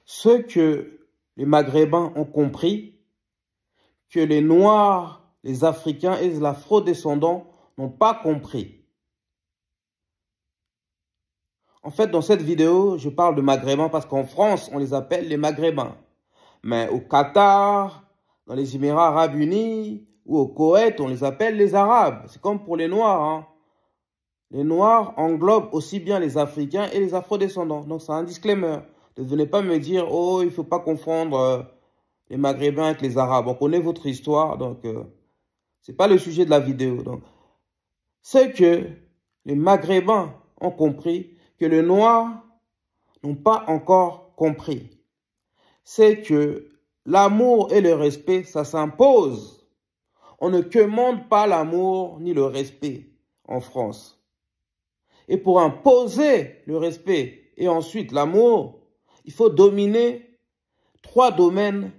Ce que les Maghrébins ont compris, que les Noirs, les Africains et les Afro-descendants n'ont pas compris. En fait, dans cette vidéo, je parle de Maghrébins parce qu'en France, on les appelle les Maghrébins. Mais au Qatar, dans les Émirats Arabes Unis ou au Koweït, on les appelle les Arabes. C'est comme pour les Noirs, hein. Les Noirs englobent aussi bien les Africains et les Afro-descendants. Donc, c'est un disclaimer. Ne venez pas me dire, oh, il ne faut pas confondre les Maghrébins avec les Arabes. On connaît votre histoire, donc ce n'est pas le sujet de la vidéo. Donc, c'est que les Maghrébins ont compris que les Noirs n'ont pas encore compris. C'est que l'amour et le respect, ça s'impose. On ne commande pas l'amour ni le respect en France. Et pour imposer le respect et ensuite l'amour, il faut dominer 3 domaines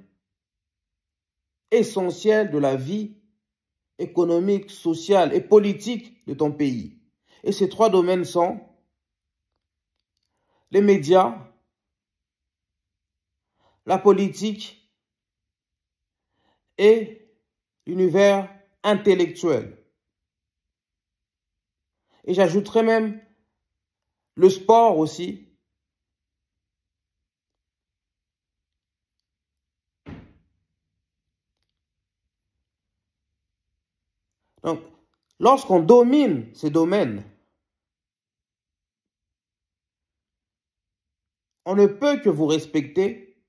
essentiels de la vie économique, sociale et politique de ton pays. Et ces 3 domaines sont les médias, la politique et l'univers intellectuel. Et j'ajouterai même le sport aussi. Donc, lorsqu'on domine ces domaines, on ne peut que vous respecter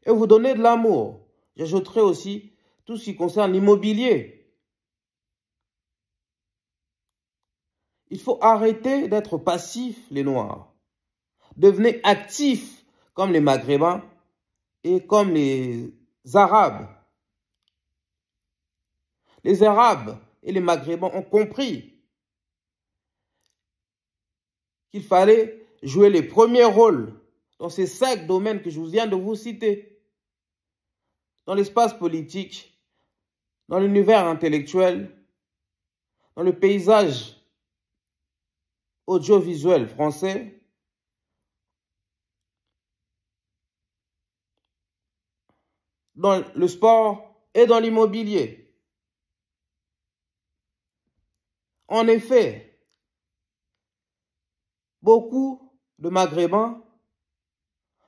et vous donner de l'amour. J'ajouterai aussi tout ce qui concerne l'immobilier. Il faut arrêter d'être passifs, les Noirs. Devenez actifs comme les Maghrébins et comme les Arabes. Les Arabes et les Maghrébins ont compris qu'il fallait jouer les premiers rôles dans ces 5 domaines que je viens de vous citer. Dans l'espace politique, dans l'univers intellectuel, dans le paysage audiovisuel français, dans le sport et dans l'immobilier. En effet, beaucoup de Maghrébins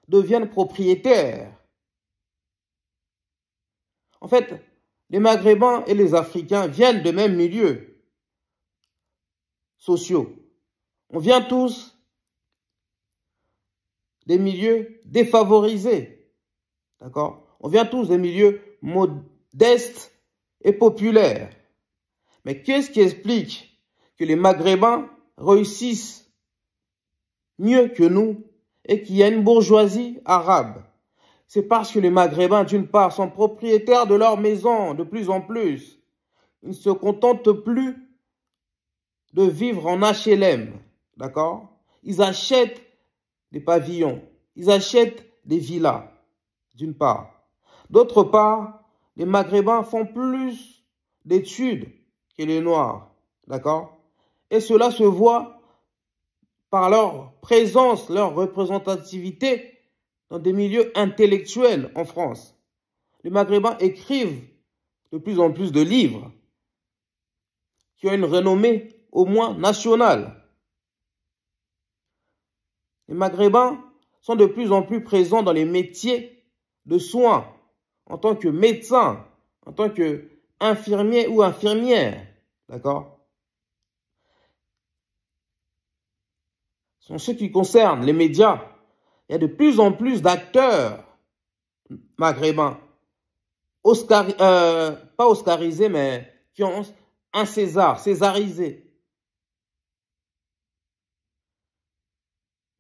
deviennent propriétaires. En fait, les Maghrébins et les Africains viennent de même milieu sociaux. On vient tous des milieux défavorisés. D'accord? On vient tous des milieux modestes et populaires. Mais qu'est-ce qui explique que les Maghrébins réussissent mieux que nous et qu'il y a une bourgeoisie arabe? C'est parce que les Maghrébins, d'une part, sont propriétaires de leur maison de plus en plus. Ils ne se contentent plus de vivre en HLM. D'accord? Ils achètent des pavillons. Ils achètent des villas, d'une part. D'autre part, les Maghrébins font plus d'études que les Noirs. D'accord? Et cela se voit par leur présence, leur représentativité dans des milieux intellectuels en France. Les Maghrébins écrivent de plus en plus de livres qui ont une renommée au moins nationale. Les Maghrébins sont de plus en plus présents dans les métiers de soins, en tant que médecin, en tant qu'infirmier ou infirmière. D'accord? En ce qui concerne les médias, il y a de plus en plus d'acteurs maghrébins, pas oscarisés, mais qui ont un César, césarisé.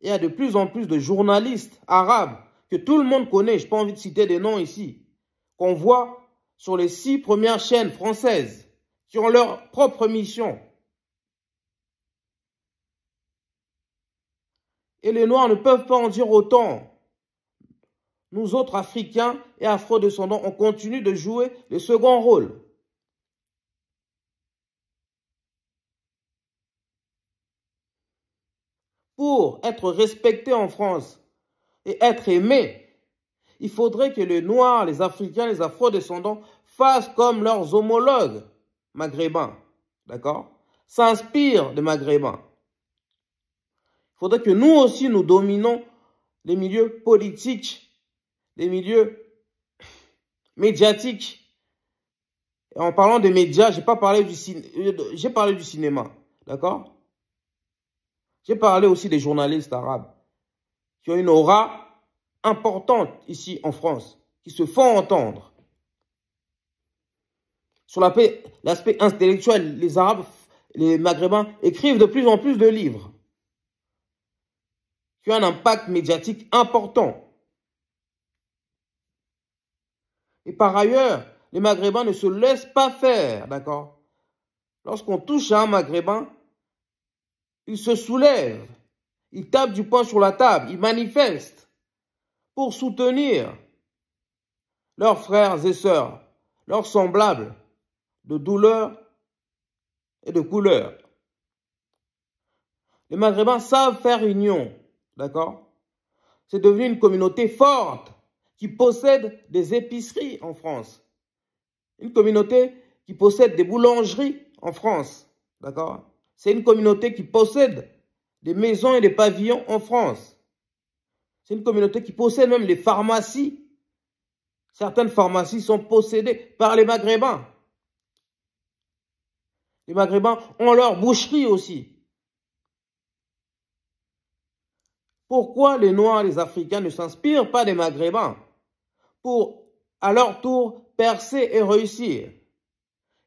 Il y a de plus en plus de journalistes arabes que tout le monde connaît, je n'ai pas envie de citer des noms ici, qu'on voit sur les 6 premières chaînes françaises qui ont leur propre mission. Et les Noirs ne peuvent pas en dire autant. Nous autres Africains et Afro-descendants, on continue de jouer le second rôle. Pour être respecté en France, et être aimés. Il faudrait que les Noirs, les Africains, les Afro-descendants fassent comme leurs homologues maghrébins, d'accord? S'inspirent des Maghrébins. Il faudrait que nous aussi, nous dominons les milieux politiques, les milieux médiatiques. Et en parlant des médias, j'ai parlé du cinéma, d'accord? J'ai parlé aussi des journalistes arabes qui ont une aura importante ici en France, qui se font entendre. Sur l'aspect intellectuel, les Arabes, les Maghrébins écrivent de plus en plus de livres qui ont un impact médiatique important. Et par ailleurs, les Maghrébins ne se laissent pas faire, d'accord? Lorsqu'on touche à un Maghrébin, il se soulève, il tape du poing sur la table, il manifeste pour soutenir leurs frères et sœurs, leurs semblables de douleur et de couleur. Les Maghrébins savent faire union, d'accord? C'est devenu une communauté forte qui possède des épiceries en France. Une communauté qui possède des boulangeries en France, d'accord? C'est une communauté qui possède des maisons et des pavillons en France. C'est une communauté qui possède même des pharmacies. Certaines pharmacies sont possédées par les Maghrébins. Les Maghrébins ont leur boucherie aussi. Pourquoi les Noirs et les Africains ne s'inspirent pas des Maghrébins pour, à leur tour, percer et réussir?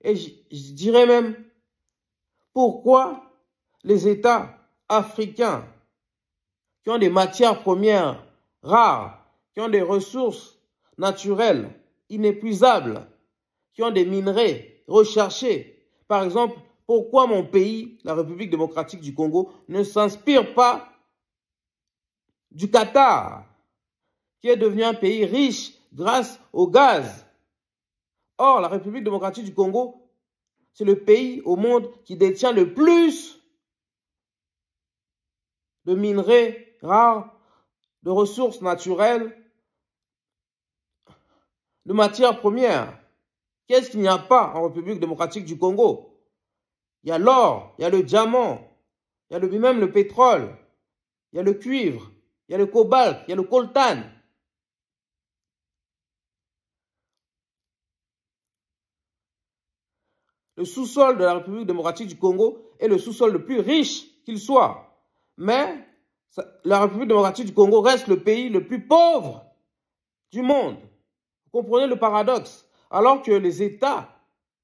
Et je dirais même, pourquoi les États africains qui ont des matières premières rares, qui ont des ressources naturelles inépuisables, qui ont des minerais recherchés, par exemple, pourquoi mon pays, la République démocratique du Congo, ne s'inspire pas du Qatar, qui est devenu un pays riche grâce au gaz? Or, la République démocratique du Congo, c'est le pays au monde qui détient le plus de minerais rares, de ressources naturelles, de matières premières. Qu'est-ce qu'il n'y a pas en République démocratique du Congo? Il y a l'or, il y a le diamant, il y a même le pétrole, il y a le cuivre, il y a le cobalt, il y a le coltan. Le sous-sol de la République démocratique du Congo est le sous-sol le plus riche qu'il soit. Mais la République démocratique du Congo reste le pays le plus pauvre du monde. Vous comprenez le paradoxe? Alors que les États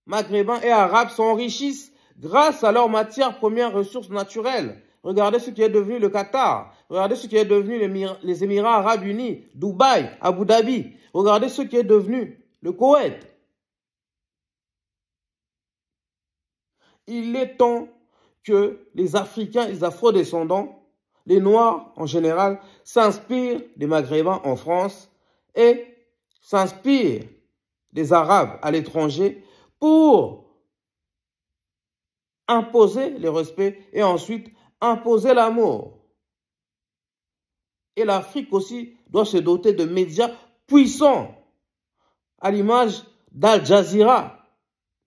maghrébins et arabes s'enrichissent grâce à leurs matières premières ressources naturelles. Regardez ce qui est devenu le Qatar. Regardez ce qui est devenu les Émirats arabes unis, Dubaï, Abu Dhabi. Regardez ce qui est devenu le Koweït. Il est temps que les Africains, les Afro-descendants, les Noirs en général, s'inspirent des Maghrébins en France et s'inspirent des Arabes à l'étranger pour imposer le respect et ensuite imposer l'amour. Et l'Afrique aussi doit se doter de médias puissants, à l'image d'Al Jazeera.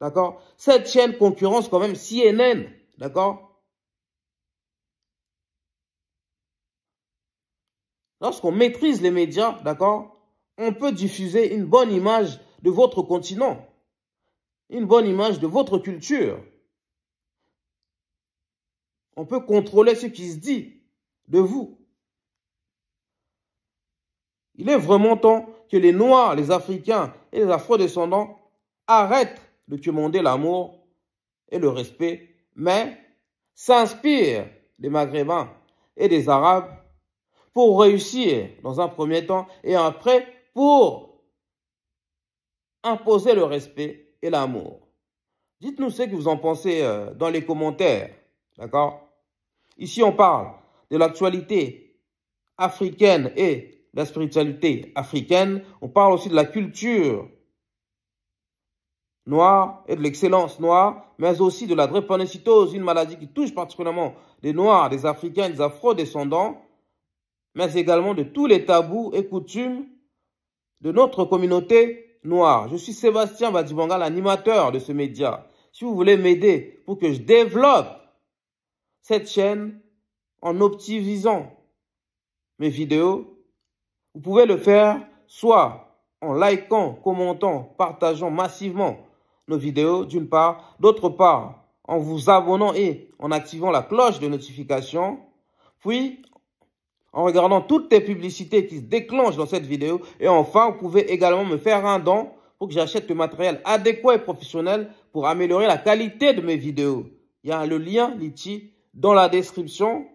D'accord? Cette chaîne concurrence quand même CNN. D'accord? Lorsqu'on maîtrise les médias, d'accord, on peut diffuser une bonne image de votre continent, une bonne image de votre culture. On peut contrôler ce qui se dit de vous. Il est vraiment temps que les Noirs, les Africains et les Afro-descendants arrêtent de commander l'amour et le respect, mais s'inspirent des Maghrébins et des Arabes pour réussir dans un premier temps et après pour imposer le respect et l'amour. Dites-nous ce que vous en pensez dans les commentaires, d'accord? Ici, on parle de l'actualité africaine et de la spiritualité africaine. On parle aussi de la culture noire et de l'excellence noire, mais aussi de la drépanocytose, une maladie qui touche particulièrement les Noirs, les Africains, les Afro-descendants. mais également de tous les tabous et coutumes de notre communauté noire. Je suis Sébastien Badibanga, l'animateur de ce média. Si vous voulez m'aider pour que je développe cette chaîne en optimisant mes vidéos, vous pouvez le faire soit en likant, commentant, partageant massivement nos vidéos d'une part, d'autre part en vous abonnant et en activant la cloche de notification, puis en regardant toutes les publicités qui se déclenchent dans cette vidéo. Et enfin, vous pouvez également me faire un don pour que j'achète le matériel adéquat et professionnel pour améliorer la qualité de mes vidéos. Il y a le lien ici dans la description.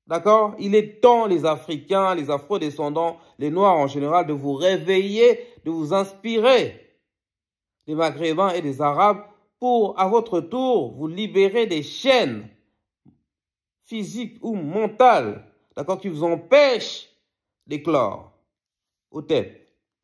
D'accord? Il est temps, les Africains, les Afro-descendants, les Noirs en général, de vous réveiller, de vous inspirer des Maghrébins et des Arabes pour, à votre tour, vous libérer des chaînes physiques ou mentales, d'accord, qui vous empêchent d'éclore. Au tête.